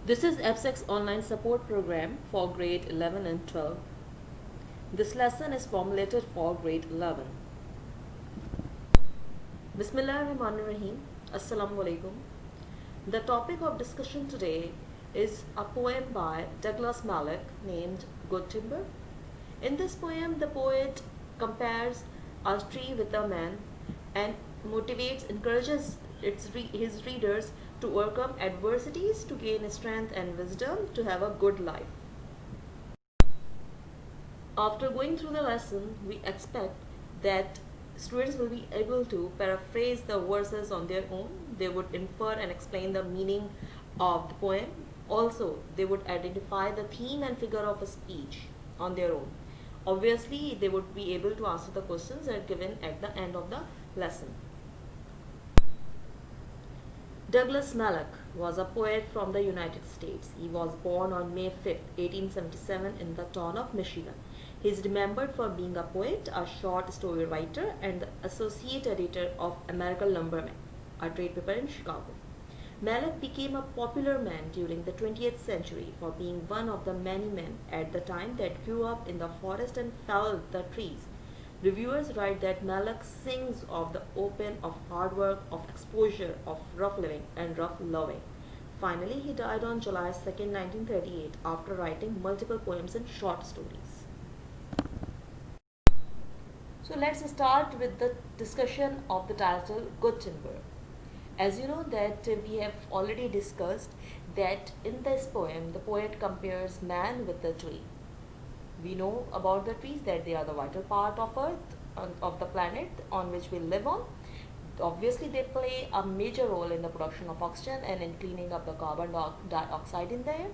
This is HSSC online support program for grade 11 and 12. This lesson is formulated for grade 11. Bismillahirrahmanirrahim. Assalamu alaikum. The topic of discussion today is a poem by Douglas Malloch named Good Timber. In this poem, the poet compares a tree with a man and encourages his readers to overcome adversities, to gain strength and wisdom, to have a good life. After going through the lesson, we expect that students will be able to paraphrase the verses on their own. They would infer and explain the meaning of the poem. Also, they would identify the theme and figure of a speech on their own. Obviously, they would be able to answer the questions that are given at the end of the lesson. Douglas Malloch was a poet from the United States. He was born on May 5, 1877 in the town of Michigan. He is remembered for being a poet, a short story writer, and the associate editor of American Lumberman, a trade paper in Chicago. Malloch became a popular man during the 20th century for being one of the many men at the time that grew up in the forest and felled the trees. Reviewers write that Malloch sings of the open, of hard work, of exposure, of rough living and rough loving. Finally, he died on July 2, 1938 after writing multiple poems and short stories. So let's start with the discussion of the title Good Timber. As you know that we have already discussed that in this poem the poet compares man with the tree. We know about the trees that they are the vital part of earth, of the planet on which we live on. Obviously they play a major role in the production of oxygen and in cleaning up the carbon dioxide in the air.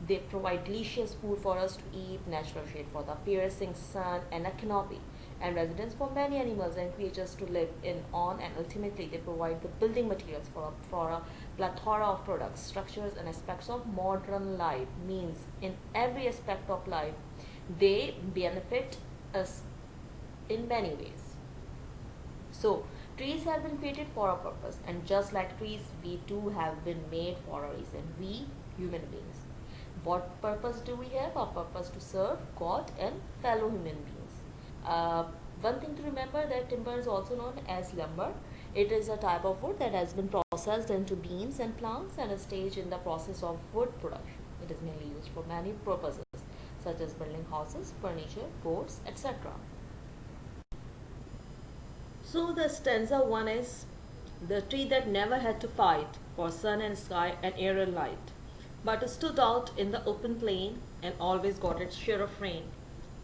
They provide delicious food for us to eat, natural shade for the piercing sun, and a canopy and residence for many animals and creatures to live in on, and ultimately they provide the building materials for a plethora of products, structures and aspects of modern life. Means in every aspect of life they benefit us in many ways. So trees have been created for a purpose, and just like trees we too have been made for a reason, we human beings. What purpose do we have? A purpose to serve God and fellow human beings. One thing to remember that timber is also known as lumber. It is a type of wood that has been processed into beams and planks and a stage in the process of wood production. It is mainly used for many purposes such as building houses, furniture, boats, etc. So the stanza 1 is the tree that never had to fight for sun and sky and air and light, but stood out in the open plain and always got its share of rain.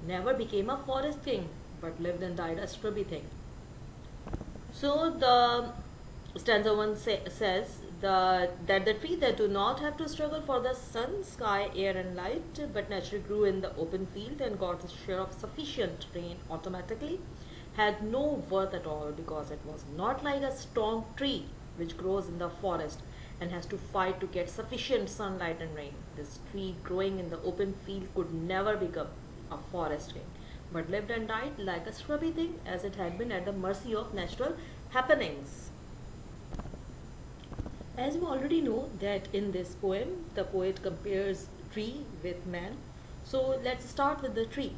Never became a forest king, but lived and died a scrubby thing. So the stanza 1 says that the tree that do not have to struggle for the sun, sky, air and light, but naturally grew in the open field and got its share of sufficient rain automatically, had no worth at all, because it was not like a strong tree which grows in the forest and has to fight to get sufficient sunlight and rain. This tree growing in the open field could never become a forest king, but lived and died like a scrubby thing, as it had been at the mercy of natural happenings. As you already know that in this poem the poet compares tree with man. So let's start with the tree.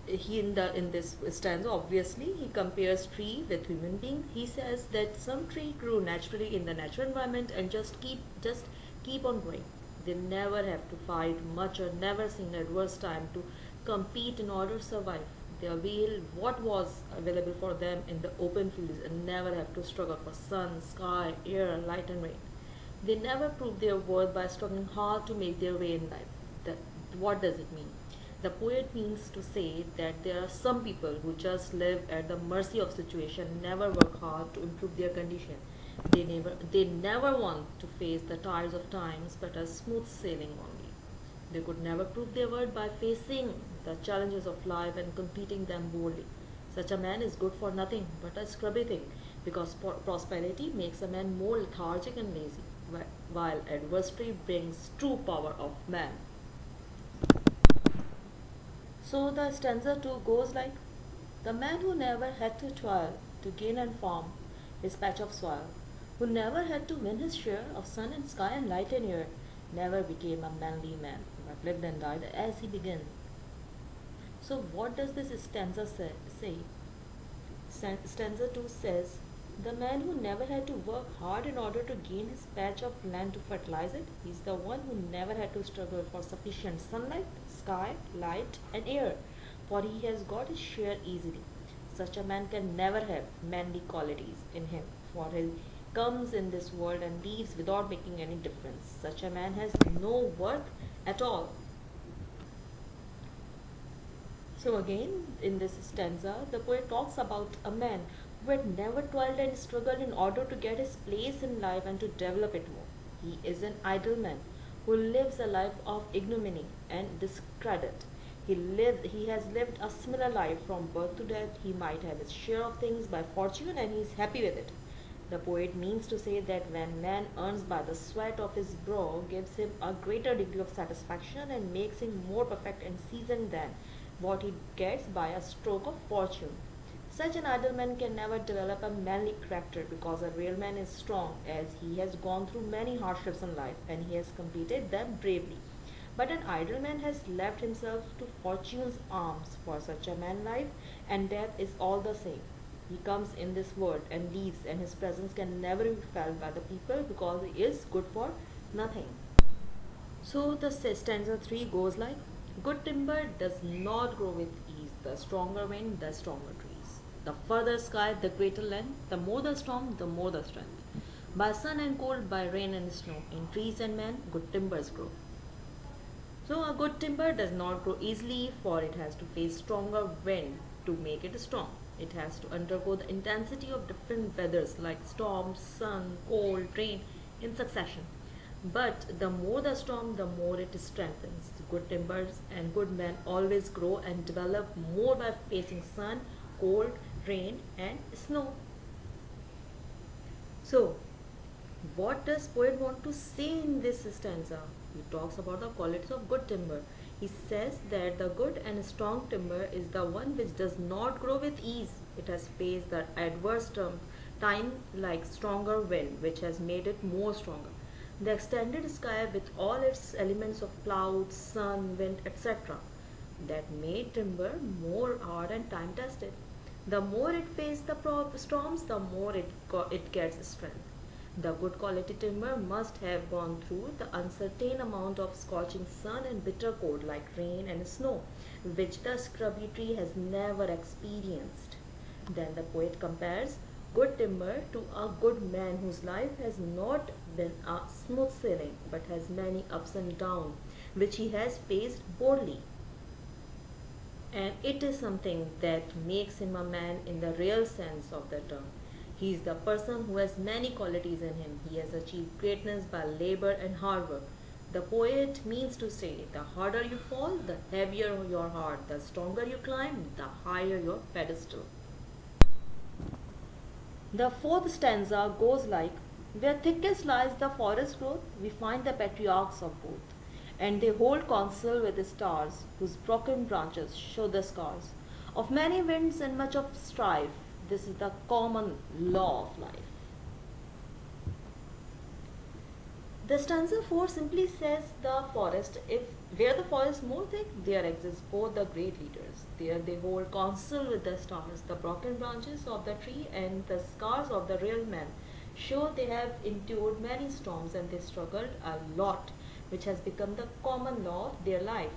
In this stanza, obviously he compares tree with human being. He says that some tree grew naturally in the natural environment and just keep on growing. They never have to fight much or never seen adverse time to compete in order to survive. They avail what was available for them in the open fields and never have to struggle for sun, sky, air, light and rain. They never prove their worth by struggling hard to make their way in life. What does it mean? The poet means to say that there are some people who just live at the mercy of situation, never work hard to improve their condition. They never want to face the tides of times, but are smooth sailing only. They could never prove their worth by facing the challenges of life and competing them boldly. Such a man is good for nothing but a scrubby thing, because prosperity makes a man more lethargic and lazy, while adversity brings true power of man. So the stanza 2 goes like, the man who never had to toil to gain and farm his patch of soil, who never had to win his share of sun and sky and light and air, never became a manly man, but lived and died as he began. So, what does this stanza say? Stanza 2 says, the man who never had to work hard in order to gain his patch of land to fertilize it, he is the one who never had to struggle for sufficient sunlight, sky, light, and air, for he has got his share easily. Such a man can never have manly qualities in him, for he comes in this world and leaves without making any difference. Such a man has no worth at all. So again, in this stanza, the poet talks about a man who had never toiled and struggled in order to get his place in life and to develop it more. He is an idle man who lives a life of ignominy and discredit. He has lived a similar life from birth to death. He might have his share of things by fortune and he is happy with it. The poet means to say that when man earns by the sweat of his brow, gives him a greater degree of satisfaction and makes him more perfect and seasoned than what he gets by a stroke of fortune. Such an idle man can never develop a manly character, because a real man is strong, as he has gone through many hardships in life and he has completed them bravely. But an idle man has left himself to fortune's arms. For such a man, life and death is all the same. He comes in this world and leaves, and his presence can never be felt by the people because he is good for nothing. So the stanza 3 goes like, good timber does not grow with ease. The stronger wind, the stronger trees. The further sky, the greater land. The more the storm, the more the strength. By sun and cold, by rain and snow, in trees and men, good timbers grow. So a good timber does not grow easily, for it has to face stronger wind to make it strong. It has to undergo the intensity of different weathers like storm, sun, cold, rain in succession. But the more the storm, the more it strengthens. Good timbers and good men always grow and develop more by facing sun, cold, rain, and snow. So, what does poet want to say in this stanza? He talks about the qualities of good timber. He says that the good and strong timber is the one which does not grow with ease. It has faced the adverse time like stronger wind, which has made it more stronger. The extended sky with all its elements of clouds, sun, wind, etc. that made timber more hard and time tested. The more it faced the storms, the more it gets strength. The good quality timber must have gone through the uncertain amount of scorching sun and bitter cold like rain and snow, which the scrubby tree has never experienced. Then the poet compares good timber to a good man whose life has not been a smooth sailing but has many ups and downs, which he has faced boldly. And it is something that makes him a man in the real sense of the term. He is the person who has many qualities in him. He has achieved greatness by labor and hard work. The poet means to say, the harder you fall, the heavier your heart, the stronger you climb, the higher your pedestal. The fourth stanza goes like, where thickest lies the forest growth, we find the patriarchs of both. And they hold counsel with the stars, whose broken branches show the scars of many winds and much of strife. This is the common law of life. The stanza 4 simply says the forest, if where the forest more thick, there exist both the great leaders. There they hold counsel with the stars. The broken branches of the tree and the scars of the real men show they have endured many storms and they struggled a lot, which has become the common law of their life.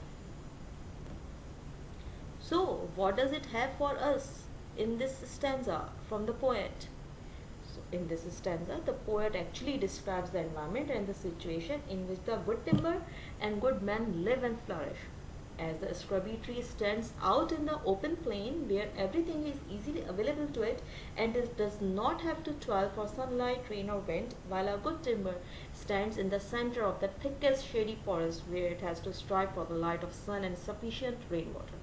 So, what does it have for us in this stanza from the poet? So, in this stanza, the poet actually describes the environment and the situation in which the good timber and good men live and flourish. As the scrubby tree stands out in the open plain where everything is easily available to it and it does not have to toil for sunlight, rain or wind, while a good timber stands in the center of the thickest shady forest where it has to strive for the light of sun and sufficient rainwater.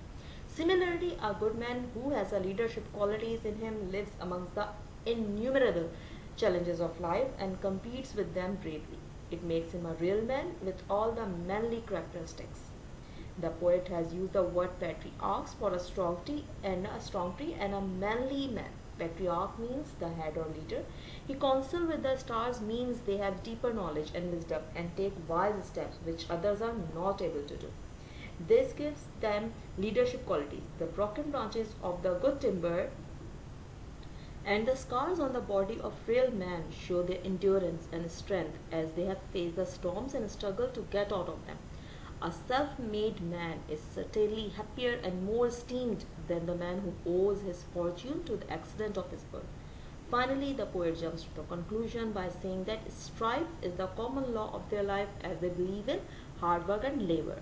Similarly, a good man who has a leadership qualities in him lives amongst the innumerable challenges of life and competes with them bravely. It makes him a real man with all the manly characteristics. The poet has used the word patriarchs for a strong tree and a manly man. Patriarch means the head or leader. He counsel with the stars means they have deeper knowledge and wisdom and take wise steps which others are not able to do. This gives them leadership qualities. The broken branches of the good timber and the scars on the body of real man show their endurance and strength as they have faced the storms and struggled to get out of them. A self-made man is certainly happier and more esteemed than the man who owes his fortune to the accident of his birth. Finally, the poet jumps to the conclusion by saying that strife is the common law of their life as they believe in hard work and labor.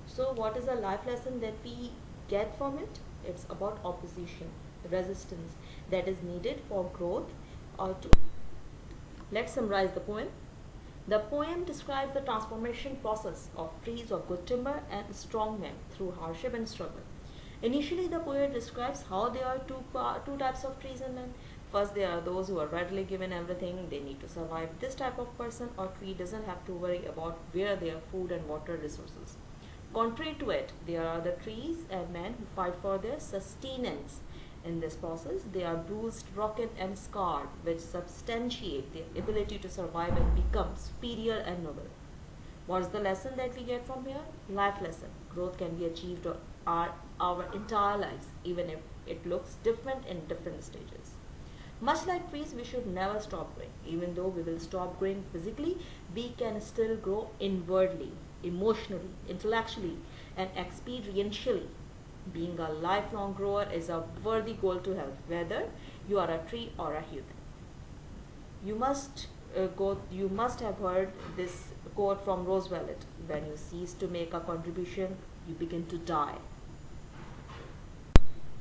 So, what is the life lesson that we get from it? It's about opposition, resistance that is needed for growth or to. Let's summarize the poem. The poem describes the transformation process of trees of good timber and strong men through hardship and struggle. Initially, the poet describes how there are two types of trees and men. First, there are those who are readily given everything they need to survive. This type of person or tree doesn't have to worry about where their food and water resources. Contrary to it, there are the trees and men who fight for their sustenance. In this process, they are bruised, broken, and scarred, which substantiate their ability to survive and become superior and noble. What's the lesson that we get from here? Life lesson. Growth can be achieved our entire lives, even if it looks different in different stages. Much like trees, we should never stop growing. Even though we will stop growing physically, we can still grow inwardly, emotionally, intellectually, and experientially. Being a lifelong grower is a worthy goal to have, whether you are a tree or a human. You must have heard this quote from Roosevelt: "When you cease to make a contribution, you begin to die."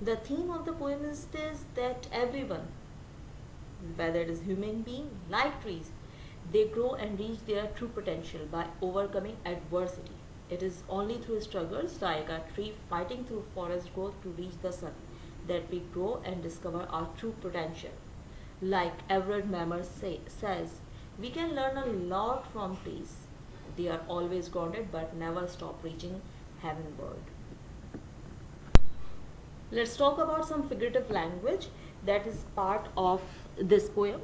The theme of the poem is this: that everyone, whether it is human being, like trees, they grow and reach their true potential by overcoming adversity. It is only through struggles, like a tree fighting through forest growth to reach the sun, that we grow and discover our true potential. Like Everett Mammer says, we can learn a lot from trees. They are always grounded but never stop reaching heavenward. Let's talk about some figurative language that is part of this poem.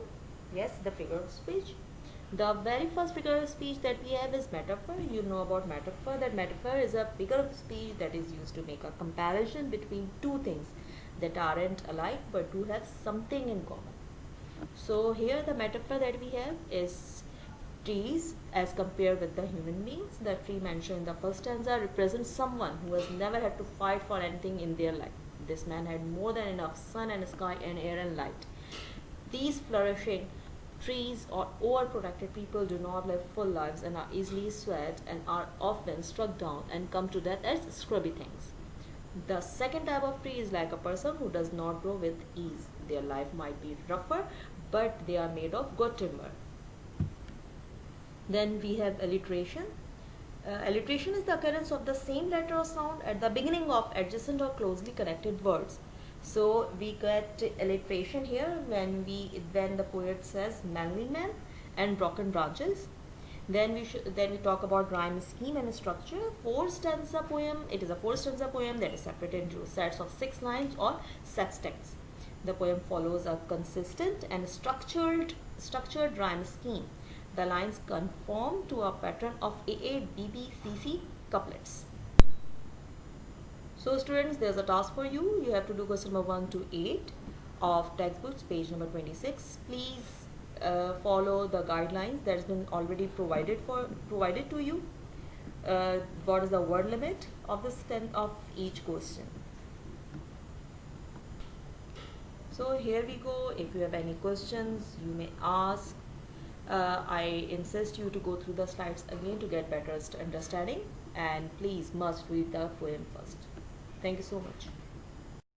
Yes, the figure of speech. The very first figure of speech that we have is metaphor. You know about metaphor. That metaphor is a figure of speech that is used to make a comparison between two things that aren't alike but do have something in common. So here the metaphor that we have is trees as compared with the human beings. The tree mentioned in the first stanza represents someone who has never had to fight for anything in their life. This man had more than enough sun and sky and air and light. These flourishing trees or overprotected people do not live full lives and are easily swayed and are often struck down and come to death as scrubby things. The second type of tree is like a person who does not grow with ease. Their life might be rougher, but they are made of good timber. Then we have alliteration. Alliteration is the occurrence of the same letter or sound at the beginning of adjacent or closely connected words. So we get alliteration here when the poet says manly man and broken branches. Then we talk about rhyme scheme and structure. Four stanza poem. It is a four stanza poem that is separated into sets of 6 lines or sextets. The poem follows a consistent and structured rhyme scheme. The lines conform to a pattern of AABBCC couplets. So students, there's a task for you. You have to do question number 1 to 8 of textbooks, page number 26. Please follow the guidelines that has been already provided to you. What is the word limit of each question? So here we go. If you have any questions, you may ask. I insist you to go through the slides again to get better understanding, and please must read the poem first. Thank you so much.